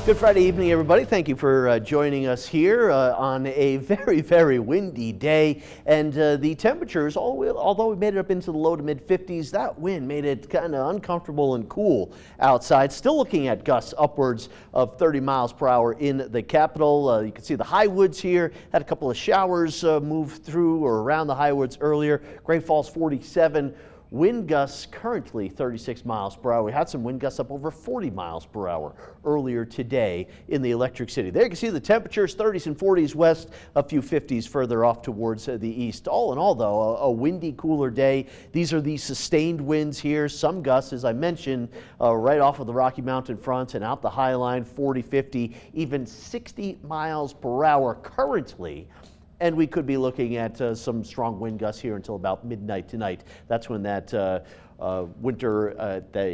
Good Friday evening, everybody. Thank you for joining us here on a very, very windy day. And the temperatures, although we made it up into the low to mid 50s, that wind made it kind of uncomfortable and cool outside. Still looking at gusts upwards of 30 miles per hour in the capital. You can see the high woods here. Had a couple of showers move through or around the high woods earlier. Great Falls 47. Wind gusts currently 36 miles per hour. We had some wind gusts up over 40 miles per hour earlier today in the Electric City. There you can see the temperatures, 30s and 40s west, a few 50s further off towards the east. All in all, though, a windy, cooler day. These are the sustained winds here. Some gusts, as I mentioned, right off of the Rocky Mountain fronts and out the High Line, 40, 50, even 60 miles per hour currently. And we could be looking at some strong wind gusts here until about midnight tonight. That's when that the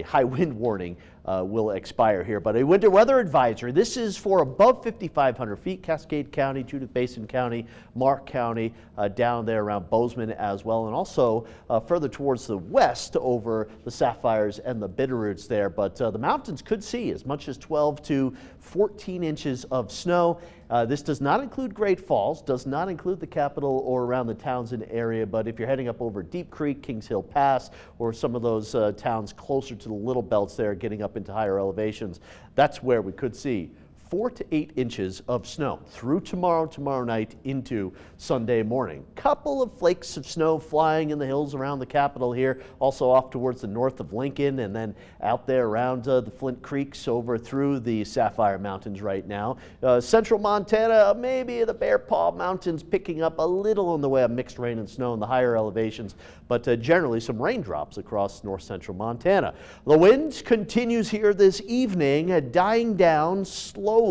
high wind warning will expire here. But a winter weather advisory. This is for above 5,500 feet, Cascade County, Judith Basin County, Mark County, down there around Bozeman as well, and also further towards the west over the Sapphires and the Bitterroots there. But the mountains could see as much as 12 to 14 inches of snow. This does not include Great Falls, does not include the capital or around the Townsend area, but if you're heading up over Deep Creek, Kings Hill Pass, or some of those towns closer to the Little Belts there, getting up into higher elevations, that's where we could see 4 to 8 inches of snow through tomorrow night into Sunday morning. Couple of flakes of snow flying in the hills around the capital here, also off towards the north of Lincoln, and then out there around the Flint Creeks over through the Sapphire Mountains right now. Central Montana, maybe the Bear Paw Mountains picking up a little in the way of mixed rain and snow in the higher elevations, but generally some raindrops across north central Montana. The wind continues here this evening, dying down slowly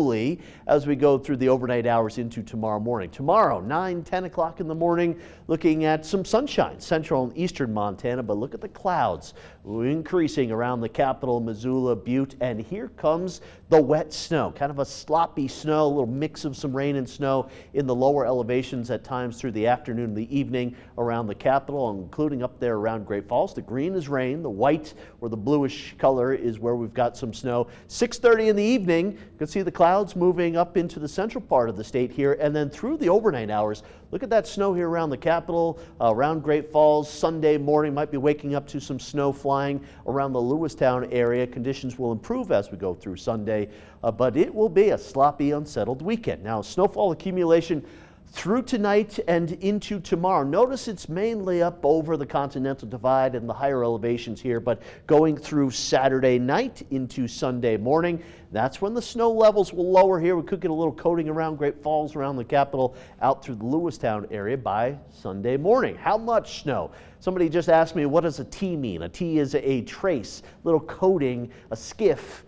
as we go through the overnight hours into tomorrow morning. Tomorrow, 9-10 o'clock in the morning, looking at some sunshine, central and eastern Montana, but look at the clouds increasing around the capital, Missoula, Butte, and here comes the wet snow, kind of a sloppy snow, a little mix of some rain and snow in the lower elevations at times through the afternoon and the evening around the capital, including up there around Great Falls. The green is rain, the white or the bluish color is where we've got some snow. 6:30 in the evening, you can see the clouds moving up into the central part of the state here, and then through the overnight hours, look at that snow here around the capital, around Great Falls. Sunday morning might be waking up to some snow flying around the Lewistown area. Conditions will improve as we go through Sunday, but it will be a sloppy, unsettled weekend. Now, snowfall accumulation through tonight and into tomorrow. Notice it's mainly up over the Continental Divide and the higher elevations here, but going through Saturday night into Sunday morning, that's when the snow levels will lower here. We could get a little coating around Great Falls, around the capital, out through the Lewistown area by Sunday morning. How much snow? Somebody just asked me, what does a T mean? A T is a trace, little coating, a skiff,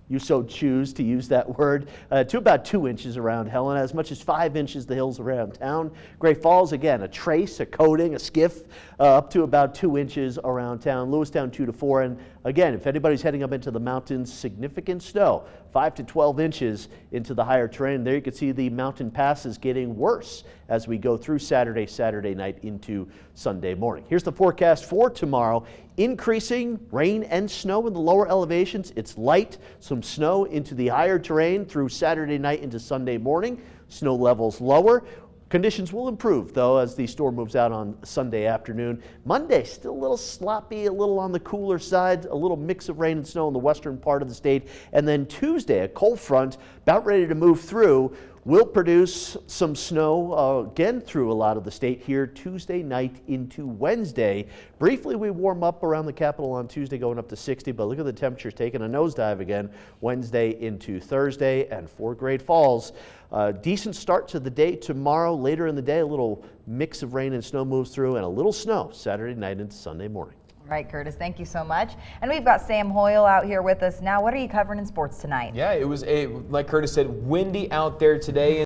you so choose to use that word, to about 2 inches around Helena, as much as 5 inches the hills around town. Great Falls, again, a trace, a coating, a skiff, up to about 2 inches around town. Lewistown 2 to 4, and again, if anybody's heading up into the mountains, significant snow, 5 to 12 inches into the higher terrain. There you can see the mountain passes getting worse as we go through Saturday night into Sunday morning. Here's the forecast for tomorrow. Increasing rain and snow in the lower elevations. It's light, some snow into the higher terrain through Saturday night into Sunday morning. Snow levels lower. Conditions will improve, though, as the storm moves out on Sunday afternoon. Monday, still a little sloppy, a little on the cooler side, a little mix of rain and snow in the western part of the state. And then Tuesday, a cold front about ready to move through will produce some snow again through a lot of the state here Tuesday night into Wednesday. Briefly, we warm up around the capital on Tuesday, going up to 60, but look at the temperatures taking a nosedive again Wednesday into Thursday. And for Great Falls, decent start to the day tomorrow. Later in the day, a little mix of rain and snow moves through, and a little snow Saturday night into Sunday morning. All right, Curtis, thank you so much. And we've got Sam Hoyle out here with us now. What are you covering in sports tonight? Yeah, it was like Curtis said, windy out there today.